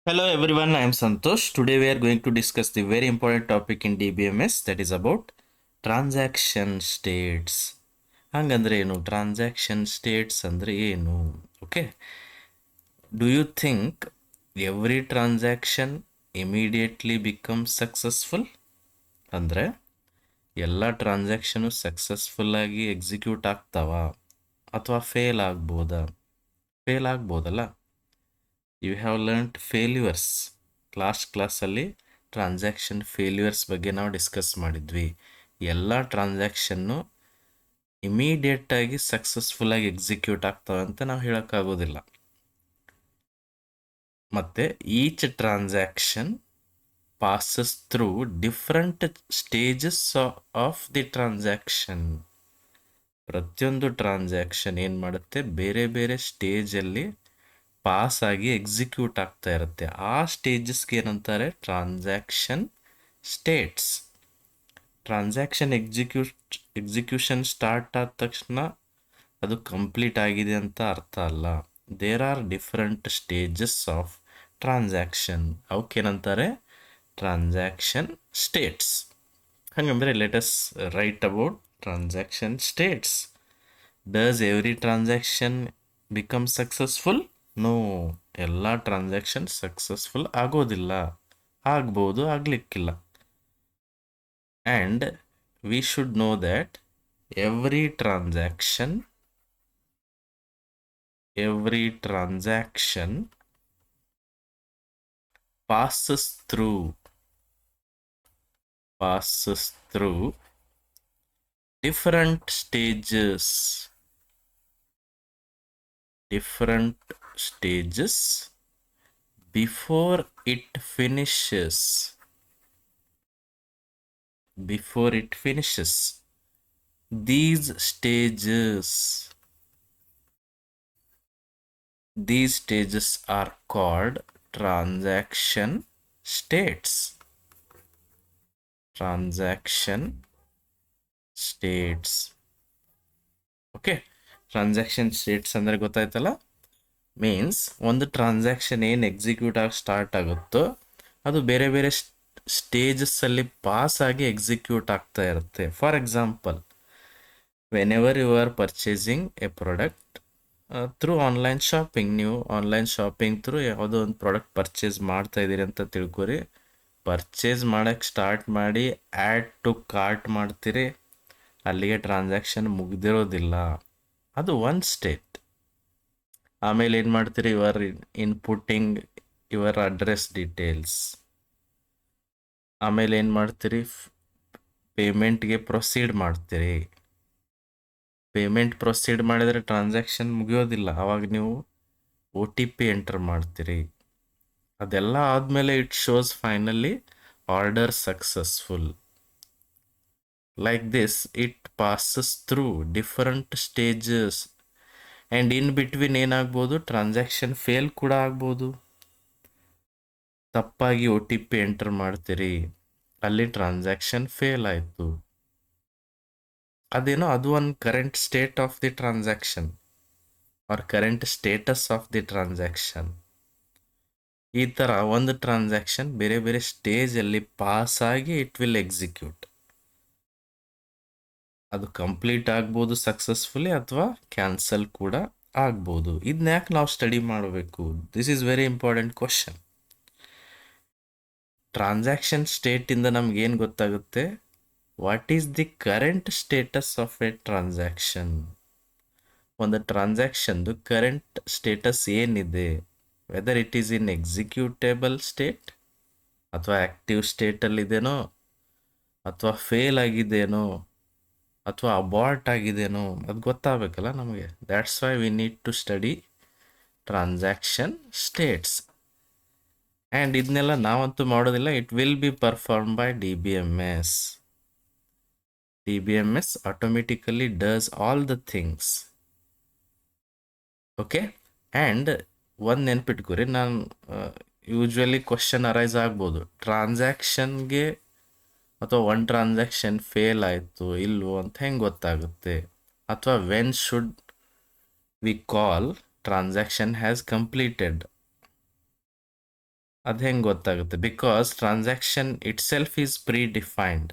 Hello everyone, I am Santosh. Today we are going to discuss the very important topic in DBMS, that is about transaction states. ಹಂಗಂದ್ರೆ ಏನು transaction states ಅಂದ್ರೆ ಏನು? Okay, do you think every transaction immediately become successful? ಅಂದರೆ ಎಲ್ಲ transaction successful ಆಗಿ execute ಆಗ್ತಾವ ಅಥವಾ fail ಆಗ್ಬೋದಲ್ಲ? You have learned failures. ಕ್ಲಾಸಲ್ಲಿ ಟ್ರಾನ್ಸಾಕ್ಷನ್ ಫೇಲ್ಯೂರ್ಸ್ ಬಗ್ಗೆ ನಾವು ಡಿಸ್ಕಸ್ ಮಾಡಿದ್ವಿ. ಎಲ್ಲ ಟ್ರಾನ್ಸಾಕ್ಷನ್ನು ಇಮಿಡಿಯೇಟಾಗಿ ಸಕ್ಸಸ್ಫುಲ್ಲಾಗಿ ಎಕ್ಸಿಕ್ಯೂಟ್ ಆಗ್ತವೆ ಅಂತ ನಾವು ಹೇಳೋಕ್ಕಾಗೋದಿಲ್ಲ. ಮತ್ತು each transaction passes through different stages of the transaction. ಪ್ರತಿಯೊಂದು ಟ್ರಾನ್ಸಾಕ್ಷನ್ ಏನು ಮಾಡುತ್ತೆ, ಬೇರೆ ಬೇರೆ ಸ್ಟೇಜಲ್ಲಿ ಪಾಸ್ ಆಗಿ ಎಕ್ಸಿಕ್ಯೂಟ್ ಆಗ್ತಾ ಇರುತ್ತೆ. ಆ ಸ್ಟೇಜಸ್ಗೆ ಏನಂತಾರೆ? Transaction states. Transaction execution start ಆದ ತಕ್ಷಣ ಅದು ಕಂಪ್ಲೀಟ್ ಆಗಿದೆ ಅಂತ ಅರ್ಥ ಅಲ್ಲ. There are different stages of transaction. ಅವಕ್ಕೇನಂತಾರೆ? Transaction states. ಹಾಗಂದ್ರೆ let us write about transaction states. Does every transaction become successful? No, ಎಲ್ಲ ಟ್ರಾನ್ಸಾಕ್ಷನ್ ಸಕ್ಸಸ್ಫುಲ್ ಆಗೋದಿಲ್ಲ. ಆಗ್ಬೋದು, ಆಗಲಿಕ್ಕಿಲ್ಲ. And we should know that every transaction passes through different stages before it finishes. These stages are called transaction states. Okay, transaction States ಅಂದರೆ ಗೊತ್ತಾಯ್ತಲ್ಲ? Means ಒಂದು transaction ಏನು execute ಆಗಿ start ಆಗುತ್ತೋ ಅದು ಬೇರೆ ಬೇರೆ ಸ್ಟೇಜಸ್ಸಲ್ಲಿ ಪಾಸ್ ಆಗಿ ಎಕ್ಸಿಕ್ಯೂಟ್ ಆಗ್ತಾ ಇರುತ್ತೆ. For example, whenever you are purchasing a product through online shopping, ನೀವು ಆನ್ಲೈನ್ ಶಾಪಿಂಗ್ ಥ್ರೂ ಯಾವುದೋ ಒಂದು ಪ್ರಾಡಕ್ಟ್ ಪರ್ಚೇಸ್ ಮಾಡ್ತಾ ಇದ್ದೀರಿ ಅಂತ ತಿಳ್ಕೊರಿ. ಪರ್ಚೇಸ್ ಮಾಡೋಕ್ಕೆ ಸ್ಟಾರ್ಟ್ ಮಾಡಿ ಆ್ಯಡ್ ಟು ಕಾರ್ಟ್ ಮಾಡ್ತೀರಿ, ಅಲ್ಲಿಗೆ ಟ್ರಾನ್ಸಾಕ್ಷನ್ ಮುಗ್ದಿರೋದಿಲ್ಲ. ಅದು ಒಂದು ಸ್ಟೇಟ್. ಆಮೇಲೆ ಏನು ಮಾಡ್ತೀರಿ? Inputting your address details. ಆಮೇಲೆ ಏನು ಮಾಡ್ತೀರಿ? ಪೇಮೆಂಟ್ಗೆ ಪ್ರೊಸೀಡ್ ಮಾಡ್ತೀರಿ. ಪೇಮೆಂಟ್ ಪ್ರೊಸೀಡ್ ಮಾಡಿದರೆ ಟ್ರಾನ್ಸಾಕ್ಷನ್ ಮುಗಿಯೋದಿಲ್ಲ. ಆವಾಗ ನೀವು OTP ಎಂಟರ್ ಮಾಡ್ತೀರಿ. ಅದೆಲ್ಲ ಆದಮೇಲೆ it shows finally order successful. Like this it passes through different stages. And in between ಏನಾಗ್ಬೋದು? ಟ್ರಾನ್ಸಾಕ್ಷನ್ ಫೇಲ್ ಕೂಡ ಆಗ್ಬೋದು. ತಪ್ಪಾಗಿ OTP ಎಂಟರ್ ಮಾಡ್ತೀರಿ, ಅಲ್ಲಿ ಟ್ರಾನ್ಸಾಕ್ಷನ್ ಫೇಲ್ ಆಯಿತು. ಅದೇನೋ ಅದು ಒಂದು current state of the transaction or current status of the transaction. ಈ ಥರ ಒಂದು ಟ್ರಾನ್ಸಾಕ್ಷನ್ ಬೇರೆ ಬೇರೆ ಸ್ಟೇಜಲ್ಲಿ ಪಾಸ್ ಆಗಿ ಇಟ್ ವಿಲ್ ಎಕ್ಸಿಕ್ಯೂಟ್. ಅದು ಕಂಪ್ಲೀಟ್ ಆಗ್ಬೋದು ಸಕ್ಸಸ್ಫುಲಿ, ಅಥವಾ ಕ್ಯಾನ್ಸಲ್ ಕೂಡ ಆಗ್ಬೋದು. ಇದನ್ನ ಯಾಕೆ ನಾವು ಸ್ಟಡಿ ಮಾಡಬೇಕು? This is very important question. Transaction ಸ್ಟೇಟಿಂದ ನಮ್ಗೇನು ಗೊತ್ತಾಗುತ್ತೆ? What is the current status of a transaction? ಒಂದು ಟ್ರಾನ್ಸಾಕ್ಷನ್ದು ಕರೆಂಟ್ ಸ್ಟೇಟಸ್ ಏನಿದೆ, whether it is in executable state ಅಥವಾ ಆ್ಯಕ್ಟಿವ್ ಸ್ಟೇಟಲ್ಲಿದೆನೋ, ಅಥವಾ ಫೇಲ್ ಆಗಿದೆನೋ, ಅಥವಾ ಅಬಾರ್ಟ್ ಆಗಿದೆನೋ, ಅದು ಗೊತ್ತಾಗಬೇಕಲ್ಲ ನಮಗೆ. That's why we need to study transaction states. And ಇದನ್ನೆಲ್ಲ ನಾವಂತೂ ಮಾಡೋದಿಲ್ಲ. It will be perform by DBMS. DBMS automatically does all the things. Okay, and ಒಂದು ನೆನ್ಪಿಟ್ಕೊರಿ, ನಾನು ಯೂಶ್ವಲಿ ಕ್ವಶನ್ ಅರೈಸ್ ಆಗ್ಬೋದು, ಟ್ರಾನ್ಸಾಕ್ಷನ್ಗೆ ಅಥವಾ ಒಂದು ಟ್ರಾನ್ಸಾಕ್ಷನ್ ಫೇಲ್ ಆಯಿತು ಇಲ್ವೋ ಅಂತ ಹೆಂಗೆ ಗೊತ್ತಾಗುತ್ತೆ? ಅಥವಾ when should we call transaction has completed? ಅದು ಹೆಂಗೆ ಗೊತ್ತಾಗುತ್ತೆ? Because transaction itself is predefined.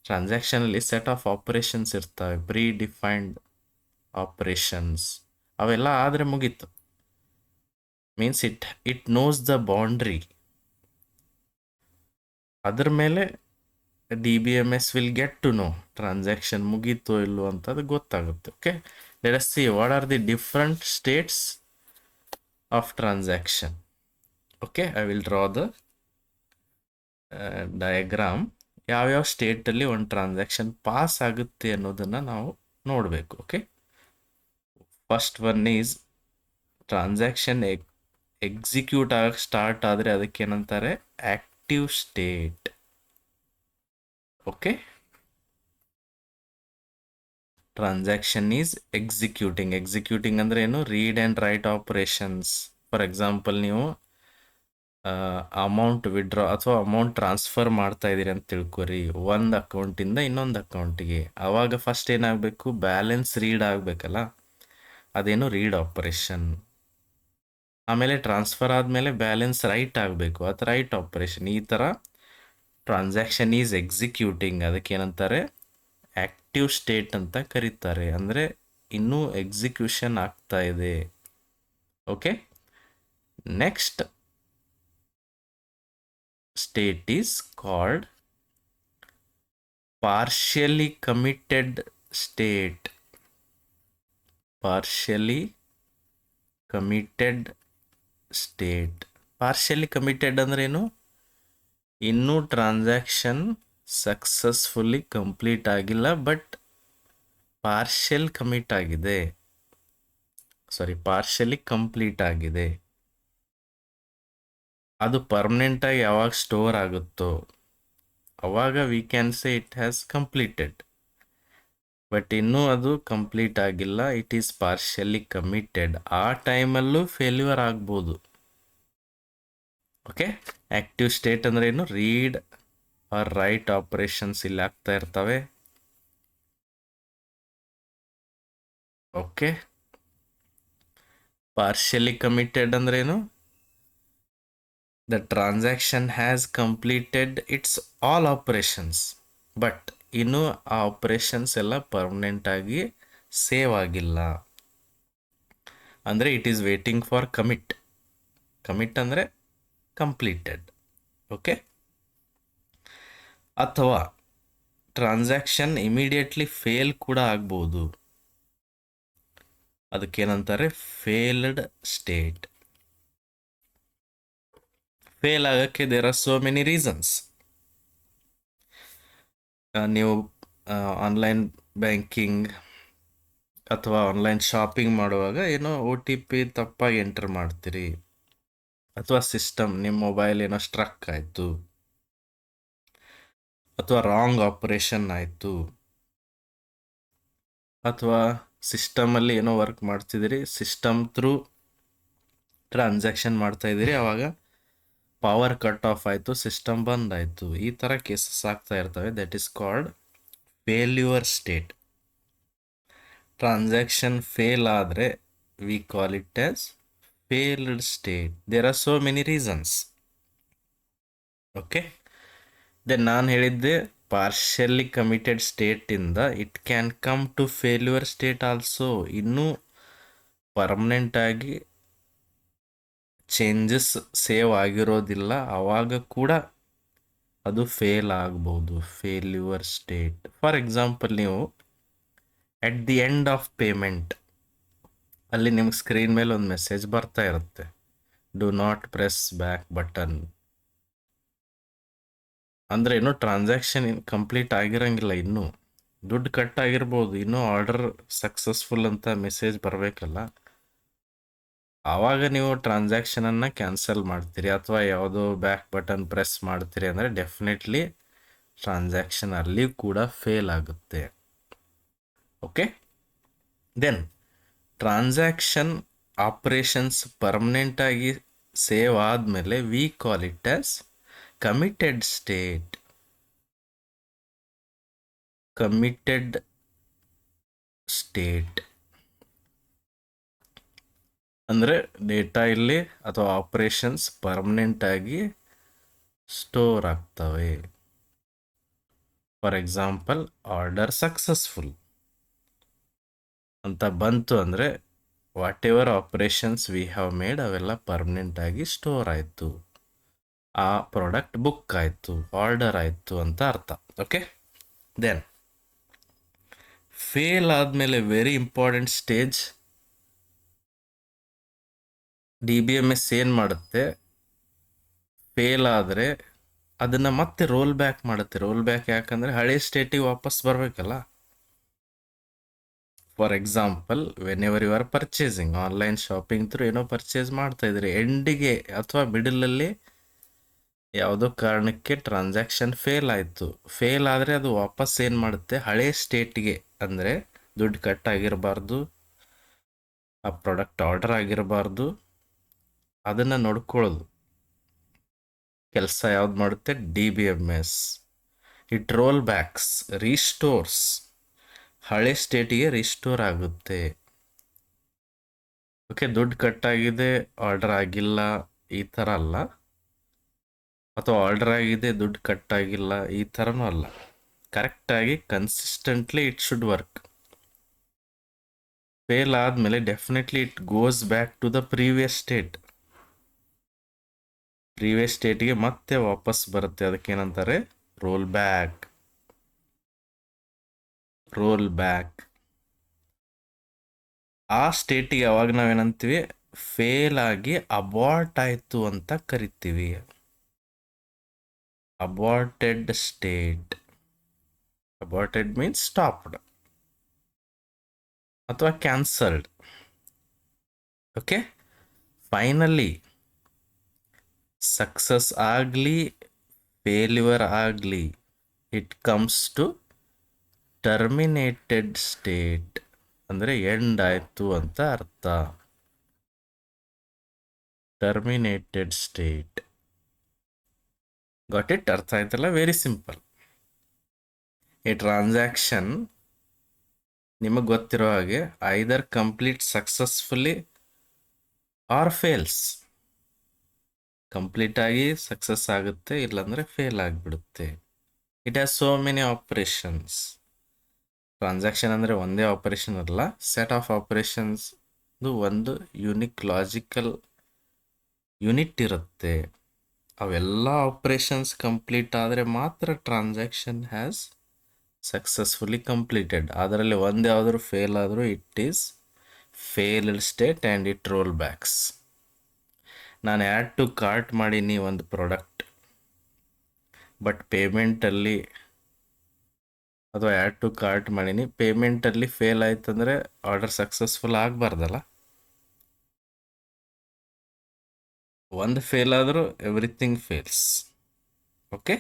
ಟ್ರಾನ್ಸಾಕ್ಷನಲ್ಲಿ ಸೆಟ್ ಆಫ್ ಆಪರೇಷನ್ಸ್ ಇರ್ತವೆ, ಪ್ರೀ ಡಿಫೈನ್ಡ್ ಆಪರೇಷನ್ಸ್. ಅವೆಲ್ಲ ಆದರೆ ಮುಗೀತು. Means it knows the boundary. ಅದ್ರ ಮೇಲೆ DBMS will get to know transaction ಮುಗೀತೋ ಇಲ್ಲೋ ಅಂತ ಅದು ಗೊತ್ತಾಗುತ್ತೆ. Okay, let us see what are the different states of transaction. Okay, I will draw the diagram. ಯಾವ್ಯಾವ ಸ್ಟೇಟಲ್ಲಿ ಒಂದು ಟ್ರಾನ್ಸಾಕ್ಷನ್ ಪಾಸ್ ಆಗುತ್ತೆ ಅನ್ನೋದನ್ನು ನಾವು ನೋಡಬೇಕು. Okay, first one is transaction execute ಆಗಕ್ಕೆ ಸ್ಟಾರ್ಟ್ ಆದರೆ ಅದಕ್ಕೇನಂತಾರೆ? Active state. Okay, transaction is executing ಅಂದ್ರೆ ಏನು? Read and write operations. For example, ನೀವು ಅಮೌಂಟ್ ವಿಡ್ರಾ ಅಥವಾ ಅಮೌಂಟ್ ಟ್ರಾನ್ಸ್ಫರ್ ಮಾಡ್ತಾ ಇದ್ದೀರಿ ಅಂತ ತಿಳ್ಕೊರಿ ಒಂದು ಅಕೌಂಟಿಂದ ಇನ್ನೊಂದು ಅಕೌಂಟಿಗೆ. ಆವಾಗ ಫಸ್ಟ್ ಏನಾಗಬೇಕು? ಬ್ಯಾಲೆನ್ಸ್ ರೀಡ್ ಆಗಬೇಕಲ್ಲ, ಅದೇನು ರೀಡ್ ಆಪರೇಷನ್. ಆಮೇಲೆ ಟ್ರಾನ್ಸ್ಫರ್ ಆದಮೇಲೆ ಬ್ಯಾಲೆನ್ಸ್ ರೈಟ್ ಆಗಬೇಕು, ಅದು ರೈಟ್ ಆಪರೇಷನ್. ಈ ಥರ ಟ್ರಾನ್ಸಾಕ್ಷನ್ ಈಸ್ ಎಕ್ಸಿಕ್ಯೂಟಿಂಗ್, ಅದಕ್ಕೇನಂತಾರೆ? ಆಕ್ಟಿವ್ ಸ್ಟೇಟ್ ಅಂತ ಕರೀತಾರೆ. ಅಂದರೆ ಇನ್ನೂ ಎಕ್ಸಿಕ್ಯೂಷನ್ ಆಗ್ತಾ ಇದೆ. Okay, next state is called partially committed state. Partially committed state. Partially committed ಅಂದ್ರೆ ಏನು? ಇನ್ನೂ ಟ್ರಾನ್ಸಾಕ್ಷನ್ ಸಕ್ಸಸ್ಫುಲ್ಲಿ ಕಂಪ್ಲೀಟ್ ಆಗಿಲ್ಲ, ಬಟ್ ಪಾರ್ಷಿಯಲ್ ಕಮಿಟ್ ಆಗಿದೆ. ಪಾರ್ಷಿಯಲಿ ಕಂಪ್ಲೀಟ್ ಆಗಿದೆ. ಅದು ಪರ್ಮನೆಂಟಾಗಿ ಯಾವಾಗ ಸ್ಟೋರ್ ಆಗುತ್ತೋ ಅವಾಗ we can say it has completed. But ಇನ್ನೂ ಅದು ಕಂಪ್ಲೀಟ್ ಆಗಿಲ್ಲ, ಇಟ್ ಈಸ್ ಪಾರ್ಷಿಯಲಿ ಕಮಿಟೆಡ್. ಆ ಟೈಮಲ್ಲೂ ಫೇಲ್ಯೂರ್ ಆಗ್ಬೋದು. ಓಕೆ, ಆಕ್ಟಿವ್ ಸ್ಟೇಟ್ ಅಂದ್ರೆ ಏನು? ರೀಡ್ ಆರ್ ರೈಟ್ ಆಪರೇಷನ್ಸ್ ಇಲ್ಲಿ ಆಗ್ತಾ ಇರ್ತವೆ. ಓಕೆ, ಪಾರ್ಷಿಯಲಿ ಕಮಿಟೆಡ್ ಅಂದ್ರೆ ಏನು? The transaction has completed its all operations, but ಇನ್ನು ಆ ಆಪರೇಷನ್ಸ್ ಎಲ್ಲ ಪರ್ಮನೆಂಟ್ ಆಗಿ ಸೇವ್ ಆಗಿಲ್ಲ. ಅಂದರೆ it is waiting for commit. Commit ಅಂದರೆ ಕಂಪ್ಲೀಟೆಡ್. ಓಕೆ, ಅಥವಾ ಟ್ರಾನ್ಸಾಕ್ಷನ್ ಇಮಿಡಿಯೇಟ್ಲಿ ಫೇಲ್ ಕೂಡ ಆಗ್ಬೋದು. ಅದಕ್ಕೇನಂತಾರೆ? Failed state. ಫೇಲ್ ಆಗೋಕ್ಕೆ there are so many reasons. ನೀವು ಆನ್ಲೈನ್ ಬ್ಯಾಂಕಿಂಗ್ ಅಥವಾ ಆನ್ಲೈನ್ ಶಾಪಿಂಗ್ ಮಾಡುವಾಗ ಏನೋ OTP ತಪ್ಪಾಗಿ ಎಂಟರ್ ಮಾಡ್ತೀರಿ, ಅಥವಾ ಸಿಸ್ಟಮ್ ನಿಮ್ಮ ಮೊಬೈಲ್ ಏನೋ ಸ್ಟ್ರಕ್ ಆಯಿತು, ಅಥವಾ ರಾಂಗ್ ಆಪರೇಷನ್ ಆಯಿತು, ಅಥವಾ ಸಿಸ್ಟಮಲ್ಲಿ ಏನೋ ವರ್ಕ್ ಮಾಡ್ತಿದ್ದೀರಿ, ಸಿಸ್ಟಮ್ ಥ್ರೂ ಟ್ರಾನ್ಸಾಕ್ಷನ್ ಮಾಡ್ತಾ ಇದ್ದೀರಿ, ಆವಾಗ ಪವರ್ ಕಟ್ ಆಫ್ ಆಯಿತು, ಸಿಸ್ಟಮ್ ಬಂದ್ ಆಯಿತು. ಈ ಥರ ಕೇಸಸ್ ಆಗ್ತಾ ಇರ್ತವೆ. That is called failure state. Transaction fail ಆದರೆ we call it as failed state. There are so many reasons. Okay, then ನಾನು ಹೇಳಿದ್ದೆ ಪಾರ್ಷಿಯಲಿ ಕಮಿಟೆಡ್ ಸ್ಟೇಟಿಂದ it can come to failure state also. ಇನ್ನೂ ಪರ್ಮನೆಂಟ್ ಆಗಿ changes save ಆಗಿರೋದಿಲ್ಲ, ಆವಾಗ ಕೂಡ ಅದು ಫೇಲ್ ಆಗ್ಬೋದು. Failure state. ಫಾರ್ ಎಕ್ಸಾಂಪಲ್, ನೀವು at the end of payment ಅಲ್ಲಿ ನಿಮ್ಗೆ ಸ್ಕ್ರೀನ್ ಮೇಲೆ ಒಂದು ಮೆಸೇಜ್ ಬರ್ತಾ ಇರುತ್ತೆ, do not press back button. ಅಂದರೆ ಇನ್ನೂ ಟ್ರಾನ್ಸಾಕ್ಷನ್ ಕಂಪ್ಲೀಟ್ ಆಗಿರಂಗಿಲ್ಲ, ಇನ್ನೂ ದುಡ್ಡು ಕಟ್ ಆಗಿರ್ಬೋದು, ಇನ್ನೂ ಆರ್ಡರ್ ಸಕ್ಸಸ್ಫುಲ್ ಅಂತ ಮೆಸೇಜ್ ಬರಬೇಕಲ್ಲ. ಆವಾಗ ನೀವು ಟ್ರಾನ್ಸಾಕ್ಷನನ್ನು ಕ್ಯಾನ್ಸಲ್ ಮಾಡ್ತೀರಿ ಅಥವಾ ಯಾವುದೋ ಬ್ಯಾಕ್ ಬಟನ್ ಪ್ರೆಸ್ ಮಾಡ್ತೀರಿ ಅಂದರೆ ಡೆಫಿನೆಟ್ಲಿ ಟ್ರಾನ್ಸಾಕ್ಷನ್ ಅಲ್ಲಿ ಕೂಡ ಫೇಲ್ ಆಗುತ್ತೆ. ಓಕೆ, ದೆನ್ ಟ್ರಾನ್ಸಾಕ್ಷನ್ ಆಪರೇಷನ್ಸ್ ಪರ್ಮನೆಂಟಾಗಿ ಸೇವ್ ಆದಮೇಲೆ we call it as committed state. Committed state. ಅಂದರೆ ಡೇಟಾ ಇಲ್ಲಿ ಅಥವಾ ಆಪರೇಷನ್ಸ್ ಪರ್ಮನೆಂಟ್ ಆಗಿ ಸ್ಟೋರ್ ಆಗ್ತವೆ. ಫಾರ್ ಎಕ್ಸಾಂಪಲ್ ಆರ್ಡರ್ ಸಕ್ಸಸ್ಫುಲ್ ಅಂತ ಬಂತು ಅಂದರೆ whatever operations we have made ಅವೆಲ್ಲ ಪರ್ಮನೆಂಟ್ ಆಗಿ ಸ್ಟೋರ್ ಆಯಿತು, ಆ ಪ್ರಾಡಕ್ಟ್ ಬುಕ್ ಆಯಿತು, ಆರ್ಡರ್ ಆಯಿತು ಅಂತ ಅರ್ಥ. ಓಕೆ, ದೆನ್ ಫೇಲ್ ಆದಮೇಲೆ ವೆರಿ ಇಂಪಾರ್ಟೆಂಟ್ ಸ್ಟೇಜ್, DBMS ಏನು ಮಾಡುತ್ತೆ, ಫೇಲ್ ಆದರೆ ಅದನ್ನು ಮತ್ತೆ ರೋಲ್ ಬ್ಯಾಕ್ ಮಾಡುತ್ತೆ. ರೋಲ್ ಬ್ಯಾಕ್ ಯಾಕಂದರೆ ಹಳೆ ಸ್ಟೇಟಿಗೆ ವಾಪಸ್ ಬರಬೇಕಲ್ಲ. For example whenever you are purchasing, online shopping through ಏನೋ ಪರ್ಚೇಸ್ ಮಾಡ್ತಾ ಇದ್ರಿ, ಎಂಡಿಗೆ ಅಥವಾ ಮಿಡಲಲ್ಲಿ ಯಾವುದೋ ಕಾರಣಕ್ಕೆ ಟ್ರಾನ್ಸಾಕ್ಷನ್ ಫೇಲ್ ಆಯಿತು. ಫೇಲ್ ಆದರೆ ಅದು ವಾಪಸ್ ಏನು ಮಾಡುತ್ತೆ, ಹಳೆ ಸ್ಟೇಟ್ಗೆ, ಅಂದರೆ ದುಡ್ಡು ಕಟ್ ಆಗಿರಬಾರ್ದು, ಆ ಪ್ರಾಡಕ್ಟ್ ಆರ್ಡರ್ ಆಗಿರಬಾರ್ದು, ಅದನ್ನು ನೋಡ್ಕೊಳ್ಳೋದು ಕೆಲಸ ಯಾವ್ದು ಮಾಡುತ್ತೆ, DBMS. ಇಟ್ ರೋಲ್ ಬ್ಯಾಕ್ಸ್, ರೀಸ್ಟೋರ್ಸ್, ಹಳೆ ಸ್ಟೇಟಿಗೆ ರಿಸ್ಟೋರ್ ಆಗುತ್ತೆ. ಓಕೆ, ದುಡ್ಡು ಕಟ್ಟಾಗಿದೆ, ಆರ್ಡರ್ ಆಗಿಲ್ಲ, ಈ ಥರ ಅಲ್ಲ. ಅಥವಾ ಆರ್ಡರ್ ಆಗಿದೆ, ದುಡ್ಡು ಕಟ್ಟಾಗಿಲ್ಲ, ಈ ಥರನೂ ಅಲ್ಲ. ಕರೆಕ್ಟಾಗಿ consistently it should work. Fail ಆದಮೇಲೆ definitely it goes back to the previous state. Previous ಸ್ಟೇಟ್ಗೆ ಮತ್ತೆ ವಾಪಸ್ ಬರುತ್ತೆ. ಅದಕ್ಕೇನಂತಾರೆ, ರೋಲ್ ಬ್ಯಾಕ್. Roll back. ಆ ಸ್ಟೇಟಿಗೆ ಯಾವಾಗ ನಾವೇನಂತೀವಿ, ಫೇಲ್ ಆಗಿ ಅಬಾರ್ಟ್ ಆಯಿತು ಅಂತ ಕರಿತೀವಿ. Aborted state. Aborted means stopped ಅಥವಾ ಕ್ಯಾನ್ಸಲ್ಡ್. ಓಕೆ, ಫೈನಲಿ ಸಕ್ಸಸ್ ಆಗಲಿ ಫೇಲ್ಯೂರ್ ಆಗಲಿ, it comes to terminated state, ಅಂದರೆ ಎಂಡ್ ಆಯಿತು ಅಂತ ಅರ್ಥ. Terminated state. Got it? ಅರ್ಥ ಆಯ್ತಲ್ಲ? Very simple. ಈ ಟ್ರಾನ್ಸಾಕ್ಷನ್ ನಿಮಗೆ ಗೊತ್ತಿರೋ ಹಾಗೆ either complete successfully or fails. Complete ಆಗಿ ಸಕ್ಸಸ್ ಆಗುತ್ತೆ, ಇಲ್ಲಾಂದರೆ ಫೇಲ್ ಆಗಿಬಿಡುತ್ತೆ. It has so many operations. Transaction ಅಂದರೆ ಒಂದೇ ಆಪರೇಷನ್ ಅಲ್ಲ, ಸೆಟ್ ಆಫ್ ಆಪರೇಷನ್ಸ್. ಒಂದು ಯುನಿಕ್ ಲಾಜಿಕಲ್ ಯೂನಿಟ್ ಇರುತ್ತೆ. ಅವೆಲ್ಲ ಆಪರೇಷನ್ಸ್ ಕಂಪ್ಲೀಟ್ ಆದರೆ ಮಾತ್ರ ಟ್ರಾನ್ಸಾಕ್ಷನ್ ಹ್ಯಾಸ್ ಸಕ್ಸಸ್ಫುಲಿ ಕಂಪ್ಲೀಟೆಡ್. ಅದರಲ್ಲಿ ಒಂದು ಯಾವುದಾದ್ರು ಫೇಲ್ ಆದರೂ it is failed state and it roll backs. ನಾನು ಆ್ಯಡ್ ಟು ಕಾರ್ಟ್ ಮಾಡೀನಿ ಒಂದು ಪ್ರಾಡಕ್ಟ್, ಬಟ್ ಪೇಮೆಂಟಲ್ಲಿ ಅಥವಾ ಆ್ಯಡ್ ಟು ಕಾರ್ಟ್ ಮಾಡೀನಿ, ಪೇಮೆಂಟಲ್ಲಿ ಫೇಲ್ ಆಯ್ತಂದರೆ ಆರ್ಡರ್ ಸಕ್ಸಸ್ಫುಲ್ ಆಗಬಾರ್ದಲ್ಲ. ಒಂದು ಫೇಲ್ ಆದರೂ ಎವ್ರಿಥಿಂಗ್ ಫೇಲ್ಸ್. ಓಕೆ,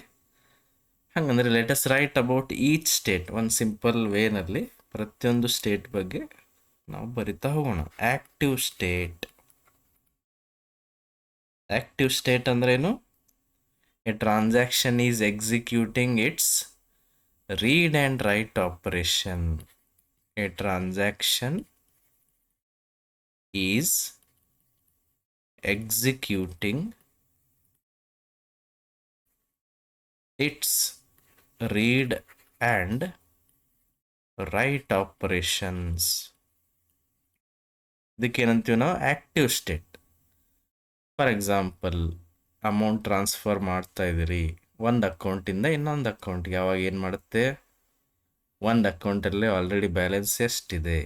ಹಾಗಂದರೆ let's write about each state. ಒಂದು ಸಿಂಪಲ್ ವೇನಲ್ಲಿ ಪ್ರತಿಯೊಂದು ಸ್ಟೇಟ್ ಬಗ್ಗೆ ನಾವು ಬರಿತಾ ಹೋಗೋಣ. Active state. ಆ್ಯಕ್ಟಿವ್ ಸ್ಟೇಟ್ ಅಂದ್ರೇನು? A transaction is executing its read and write operation. A transaction is executing its read and write operations. ಇದಕ್ಕೇನಂತೀವಿ ನಾವು? Active state. For example, amount transfer ಮಾಡ್ತಾ ಇದ್ದೀರಿ ಒಂದು ಅಕೌಂಟಿಂದ ಇನ್ನೊಂದು ಅಕೌಂಟ್ಗೆ. ಯಾವಾಗ ಏನು ಮಾಡುತ್ತೆ, ಒಂದು ಅಕೌಂಟಲ್ಲಿ ಆಲ್ರೆಡಿ ಬ್ಯಾಲೆನ್ಸ್ ಎಷ್ಟಿದೆ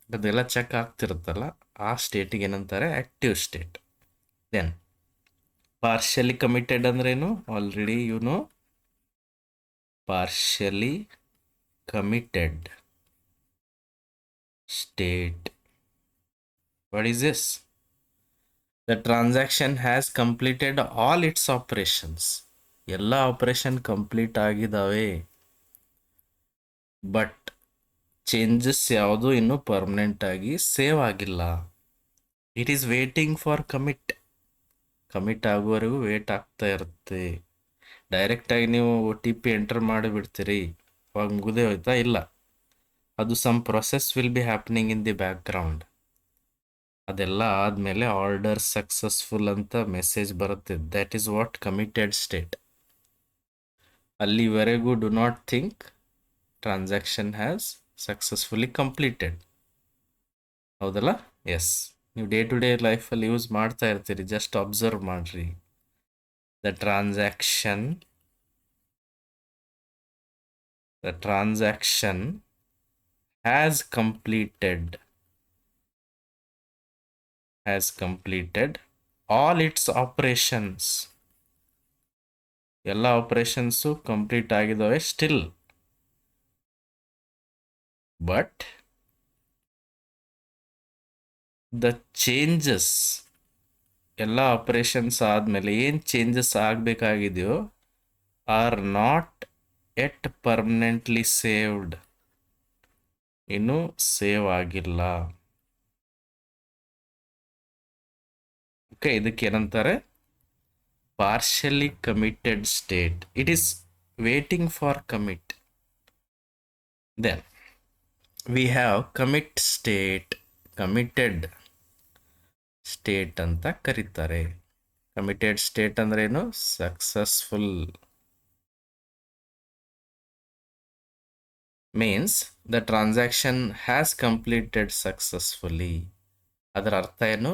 ಅದೆಲ್ಲ ಚೆಕ್ ಆಗ್ತಿರುತ್ತಲ್ಲ, ಆ ಸ್ಟೇಟಿಗೆ ಏನಂತಾರೆ? Active state. Then partially committed ಅಂದ್ರೇನು? Already you know partially committed state. What is this? The transaction has completed all its operations. ಎಲ್ಲ ಆಪರೇಷನ್ ಕಂಪ್ಲೀಟ್ ಆಗಿದ್ದಾವೆ, ಬಟ್ ಚೇಂಜಸ್ ಯಾವುದು ಇನ್ನೂ ಪರ್ಮನೆಂಟ್ ಆಗಿ ಸೇವ್ ಆಗಿಲ್ಲ. It is waiting for commit. Commit ಆಗುವವರೆಗೂ wait ಆಗ್ತಾ ಇರುತ್ತೆ. ಡೈರೆಕ್ಟಾಗಿ ನೀವು OTP ಎಂಟರ್ ಮಾಡಿಬಿಡ್ತೀರಿ, ಅವಾಗ ಮುಗಿದೇ ಹೋಯ್ತಾ? ಇಲ್ಲ, ಅದು some process will be happening in the background. ಅದೆಲ್ಲ ಆದಮೇಲೆ ಆರ್ಡರ್ ಸಕ್ಸಸ್ಫುಲ್ ಅಂತ ಮೆಸೇಜ್ ಬರುತ್ತೆ. That is what committed state. ಅಲ್ಲಿವರೆಗೂ do not think transaction has successfully completed. ಹೌದಲ್ಲ? ಎಸ್. ನೀವು ಡೇ ಟು ಡೇ ಲೈಫಲ್ಲಿ ಯೂಸ್ ಮಾಡ್ತಾ ಇರ್ತೀರಿ, ಜಸ್ಟ್ ಅಬ್ಸರ್ವ್ ಮಾಡ್ರಿ. The transaction has completed all its operations. ಎಲ್ಲ ಆಪರೇಷನ್ಸು ಕಂಪ್ಲೀಟ್ ಆಗಿದ್ದಾವೆ ಸ್ಟಿಲ್. ಬಟ್ ದ ಚೇಂಜಸ್, ಎಲ್ಲ ಆಪರೇಷನ್ಸ್ ಆದಮೇಲೆ ಏನು ಚೇಂಜಸ್ ಆಗಬೇಕಾಗಿದೆಯೋ are not yet permanently saved, ಇನ್ನೂ ಸೇವ್ ಆಗಿಲ್ಲ. ಓಕೆ, ಇದಕ್ಕೆ ಏನಂತಾರೆ? Partially committed state. It is waiting for commit. Then we have commit state. Committed state ಅಂತ ಕರೀತಾರೆ. ಕಮಿಟೆಡ್ ಸ್ಟೇಟ್ ಅಂದ್ರೆ ಏನು? Successful. Means the transaction has completed successfully. ಅದರ ಅರ್ಥ ಏನು?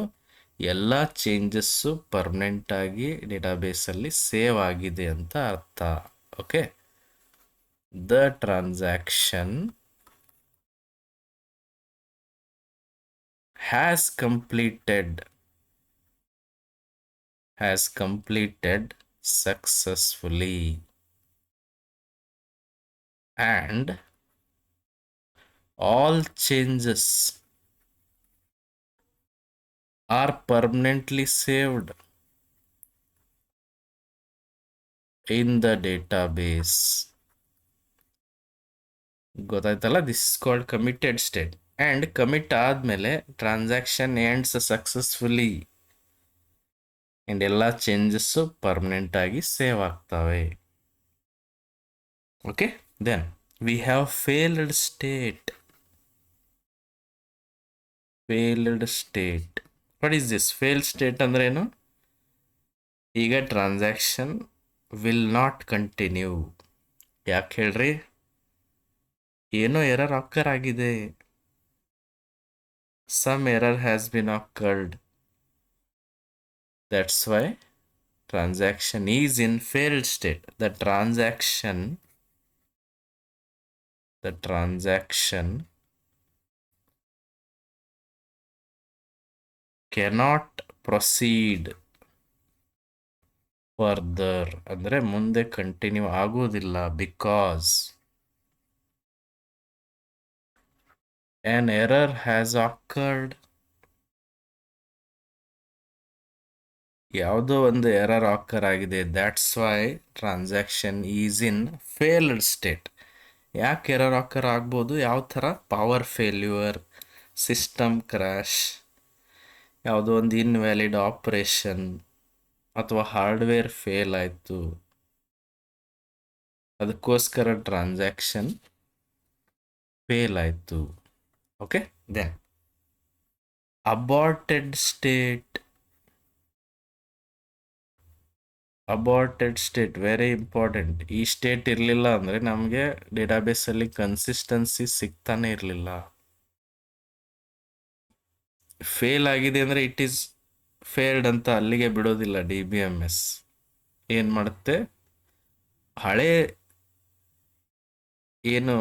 ಎಲ್ಲ ಚೇಂಜಸ್ಸು ಪರ್ಮನೆಂಟ್ ಆಗಿ ಡೇಟಾಬೇಸಲ್ಲಿ ಸೇವ್ ಆಗಿದೆ ಅಂತ ಅರ್ಥ. Okay, the transaction has completed successfully and all changes are permanently saved in the database. ಗೊತ್ತಾಯ್ತಲ್ಲ? This is called committed state. And commit ಆದಮೇಲೆ ಟ್ರಾನ್ಸಾಕ್ಷನ್ ಎಂಡ್ಸ್ ಸಕ್ಸಸ್ಫುಲಿ ಆ್ಯಂಡ್ ಎಲ್ಲ ಚೇಂಜಸ್ಸು ಪರ್ಮನೆಂಟ್ ಆಗಿ save ಆಗ್ತವೆ. Okay, then we have failed state. What is this? Failed state ಅಂದ್ರೆ ಏನು? ಈಗ transaction will not continue. ಯಾಕೆ ಹೇಳ್ರಿ? ಏನೋ ಎರರ್ ಆಕರ್ ಆಗಿದೆ. Some error has been occurred. That's why transaction is in failed state. The transaction cannot proceed further. ಅಂದ್ರೆ ಮುಂದೆ continue ಆಗೋದಿಲ್ಲ. Because an error has occurred. ಯಾವುದೋ ಒಂದು ಎರರ್ ಆಕರ್ ಆಗಿದೆ. That's why transaction is in failed state. ಯಾಕೆ error occur ಆಗ್ಬೋದು? ಯಾವ ಥರ? ಪವರ್ ಫೇಲ್ಯೂರ್, ಸಿಸ್ಟಮ್ ಕ್ರ್ಯಾಶ್, ಯಾವುದೋ ಒಂದು ಇನ್ವ್ಯಾಲಿಡ್ ಆಪ್ರೇಷನ್, ಅಥವಾ ಹಾರ್ಡ್ವೇರ್ ಫೇಲ್ ಆಯಿತು, ಅದಕ್ಕೋಸ್ಕರ ಟ್ರಾನ್ಸಾಕ್ಷನ್ ಫೇಲ್ ಆಯಿತು. Okay, then aborted state very important. ಈ ಸ್ಟೇಟ್ ಇರಲಿಲ್ಲ ಅಂದರೆ ನಮಗೆ ಡೇಟಾಬೇಸಲ್ಲಿ ಕನ್ಸಿಸ್ಟೆನ್ಸಿ ಸಿಗ್ತಾನೆ ಇರಲಿಲ್ಲ. ಫೇಲ್ ಆಗಿದೆ ಅಂದರೆ ಇಟ್ ಈಸ್ ಫೇಲ್ಡ್ ಅಂತ ಅಲ್ಲಿಗೆ ಬಿಡೋದಿಲ್ಲ. DBMS ಏನು ಮಾಡುತ್ತೆ? ಹಳೆ ಏನು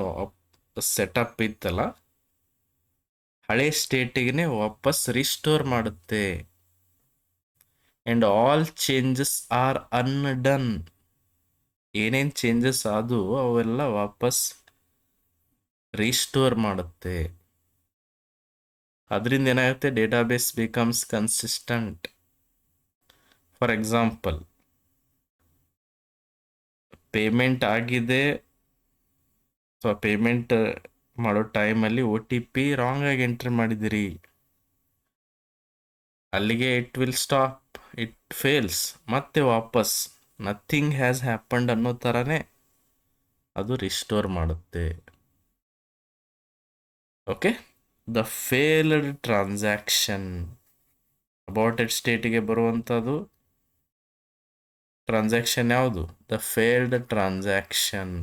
ಸೆಟಪ್ ಇತ್ತಲ್ಲ, ಹಳೆ ಸ್ಟೇಟಿಗೆ ವಾಪಸ್ ರಿಸ್ಟೋರ್ ಮಾಡುತ್ತೆ. And all changes are undone. ಏನೇನು ಚೇಂಜಸ್ ಆದವು ಅವೆಲ್ಲ ವಾಪಸ್ ರಿಸ್ಟೋರ್ ಮಾಡುತ್ತೆ. ಅದರಿಂದ ಏನಾಗುತ್ತೆ? Database becomes consistent. For example, payment ಆಗಿದೆ ಅಥವಾ ಪೇಮೆಂಟ್ ಮಾಡೋ ಟೈಮಲ್ಲಿ OTP ರಾಂಗ್ ಆಗಿ ಎಂಟ್ರಿ ಮಾಡಿದಿರಿ, ಅಲ್ಲಿಗೆ it will stop, it fails. ಮತ್ತೆ ವಾಪಸ್ ನಥಿಂಗ್ ಹ್ಯಾಸ್ ಹ್ಯಾಪನ್ಡ್ ಅನ್ನೋ ಥರನೇ ಅದು ರಿಸ್ಟೋರ್ ಮಾಡುತ್ತೆ. Okay, the failed transaction aborted ಸ್ಟೇಟಿಗೆ ಬರುವಂಥದ್ದು ಟ್ರಾನ್ಸಾಕ್ಷನ್ ಯಾವುದು? The failed transaction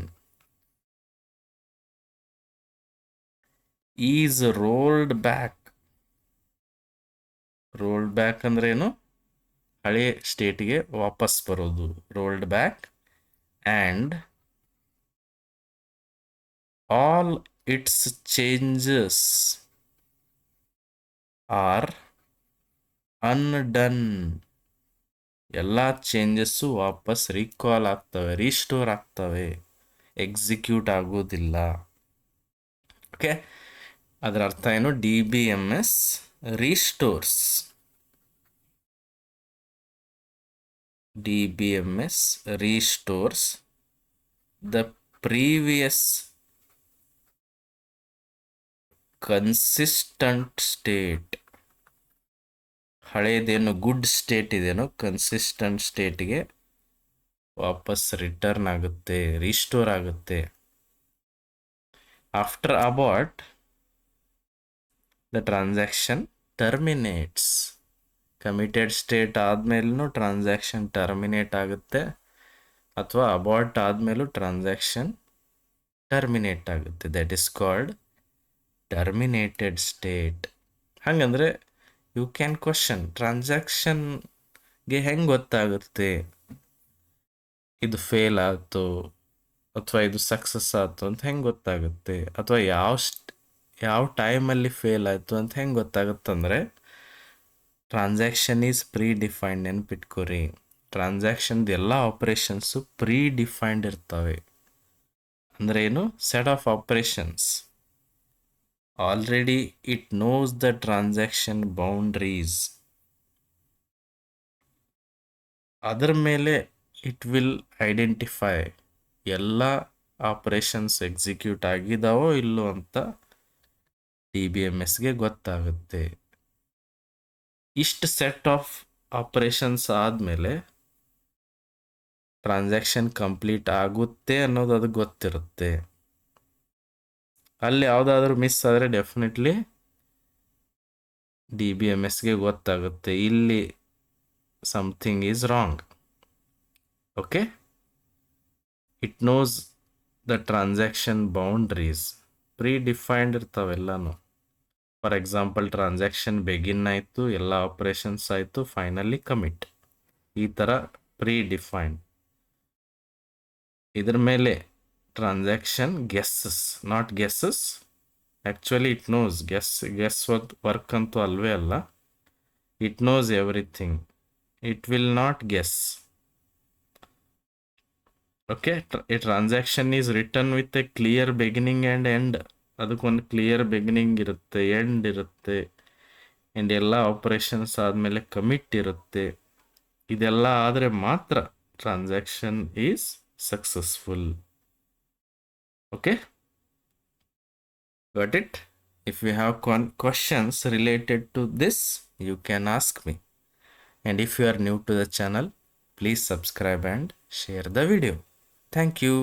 is rolled back. Rolled back ಅಂದ್ರೆ ಏನು? ಹಳೆ ಸ್ಟೇಟ್ಗೆ ವಾಪಸ್ ಬರೋದು, rolled back. And all its changes are undone. ಎಲ್ಲ ಚೇಂಜಸ್ಸು ವಾಪಸ್ ರೀಕಾಲ್ ಆಗ್ತವೆ, ರೀಸ್ಟೋರ್ ಆಗ್ತವೆ, ಎಕ್ಸಿಕ್ಯೂಟ್ ಆಗೋದಿಲ್ಲ. ಓಕೆ, ಅದರ ಅರ್ಥ ಏನು? DBMS restores. DBMS restores the previous consistent state. ಹಳೇದೇನು ಗುಡ್ ಸ್ಟೇಟ್ ಇದೆಯೋ ಕನ್ಸಿಸ್ಟೆಂಟ್ ಸ್ಟೇಟ್ಗೆ ವಾಪಸ್ ರಿಟರ್ನ್ ಆಗುತ್ತೆ, ರೀಸ್ಟೋರ್ ಆಗುತ್ತೆ. After abort the transaction terminates. Committed state ಆದಮೇಲೂ ಟ್ರಾನ್ಸಾಕ್ಷನ್ ಟರ್ಮಿನೇಟ್ ಆಗುತ್ತೆ, ಅಥವಾ ಅಬಾರ್ಟ್ ಆದಮೇಲೂ ಟ್ರಾನ್ಸಾಕ್ಷನ್ ಟರ್ಮಿನೇಟ್ ಆಗುತ್ತೆ. That is called terminated state. ಹಾಗಂದ್ರೆ ಯು ಕ್ಯಾನ್ ಕ್ವಶನ್, ಟ್ರಾನ್ಸಾಕ್ಷನ್ಗೆ ಹೆಂಗೆ ಗೊತ್ತಾಗುತ್ತೆ ಇದು ಫೇಲ್ ಆಯಿತು ಅಥವಾ ಇದು ಸಕ್ಸಸ್ ಆಯಿತು ಅಂತ ಹೆಂಗೆ ಗೊತ್ತಾಗುತ್ತೆ? ಅಥವಾ ಯಾವ ಟೈಮಲ್ಲಿ ಫೇಲ್ ಆಯಿತು ಅಂತ ಹೆಂಗೆ ಗೊತ್ತಾಗುತ್ತಂದರೆ, ಟ್ರಾನ್ಸಾಕ್ಷನ್ ಈಸ್ ಪ್ರೀ ಡಿಫೈನ್ಡ್. ನೆನ್ಪಿಟ್ಕೋರಿ, ಟ್ರಾನ್ಸಾಕ್ಷನ್ದು ಎಲ್ಲ ಆಪ್ರೇಷನ್ಸು ಪ್ರೀ ಡಿಫೈನ್ಡ್ ಇರ್ತವೆ. ಅಂದರೆ ಏನು? Set of operations. Already it knows the transaction boundaries. ಅದರ ಮೇಲೆ ಇಟ್ ವಿಲ್ ಐಡೆಂಟಿಫೈ ಎಲ್ಲ ಆಪರೇಷನ್ಸ್ ಎಕ್ಸಿಕ್ಯೂಟ್ ಆಗಿದಾವೋ ಇಲ್ಲೋ ಅಂತ DBMSಗೆ ಗೊತ್ತಾಗುತ್ತೆ. ಇಷ್ಟು ಸೆಟ್ ಆಫ್ ಆಪರೇಷನ್ಸ್ ಆದಮೇಲೆ ಟ್ರಾನ್ಸಾಕ್ಷನ್ ಕಂಪ್ಲೀಟ್ ಆಗುತ್ತೆ ಅನ್ನೋದು ಅದಕ್ಕೆ ಗೊತ್ತಿರುತ್ತೆ. ಅಲ್ಲಿ ಯಾವುದಾದ್ರೂ ಮಿಸ್ ಆದರೆ ಡೆಫಿನೆಟ್ಲಿ DBMSಗೆ ಗೊತ್ತಾಗುತ್ತೆ, ಇಲ್ಲಿ something is wrong. Okay, it knows the transaction boundaries. Predefined ಇರ್ತಾವೆಲ್ಲನೂ. ಫಾರ್ ಎಕ್ಸಾಂಪಲ್, ಟ್ರಾನ್ಸಾಕ್ಷನ್ ಬೆಗಿನ್ ಆಯಿತು, ಎಲ್ಲ ಆಪ್ರೇಷನ್ಸ್ ಆಯಿತು, ಫೈನಲಿ ಕಮಿಟ್. ಈ ಥರ ಪ್ರೀ ಡಿಫೈನ್ಡ್. ಇದ್ರ ಮೇಲೆ transaction guesses, not guesses. Actually it knows, guess work ಅಂತೂ ಅಲ್ವೇ ಅಲ್ಲ. It knows everything. It will not guess. Okay, a transaction is return with a clear beginning and end. ಅದಕ್ಕೊಂದು clear beginning ಇರುತ್ತೆ, end ಇರುತ್ತೆ, and ಎಲ್ಲ operations ಆದಮೇಲೆ commit ಇರುತ್ತೆ. ಇದೆಲ್ಲ ಆದರೆ ಮಾತ್ರ transaction is successful. Okay, got it? If you have questions related to this, you can ask me. And if you are new to the channel, please subscribe and share the video. Thank you.